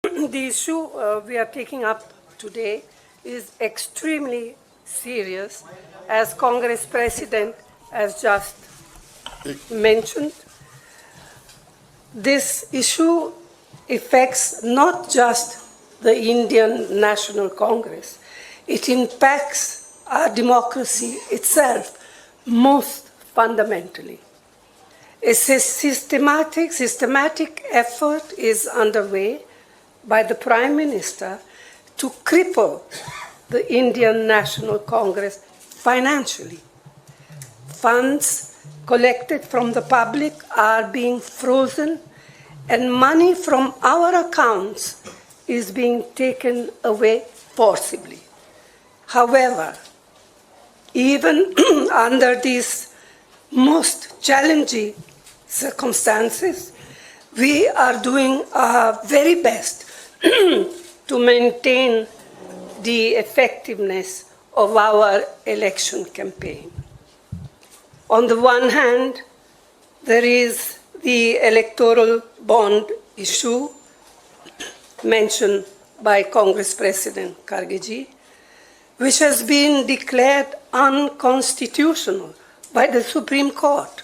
The issue we are taking up today is extremely serious, as Congress President has just mentioned. This issue affects not just the Indian National Congress, it impacts our democracy itself most fundamentally. A systematic effort is underway by the Prime Minister to cripple the Indian National Congress financially. Funds collected from the public are being frozen, and money from our accounts is being taken away forcibly. However, even under these most challenging circumstances, we are doing our very best to maintain the effectiveness of our election campaign. On the one hand, there is the electoral bond issue mentioned by Congress President Kharge, which has been declared unconstitutional by the Supreme Court.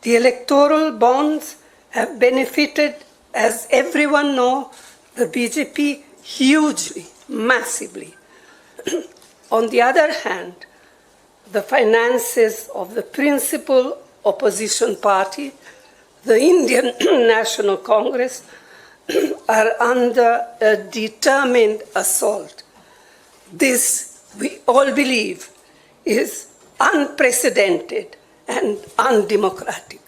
The electoral bonds have benefited, as everyone knows, the BJP hugely, massively. On the other hand, the finances of the principal opposition party, the Indian National Congress, are under a determined assault. This, we all believe, is unprecedented and undemocratic.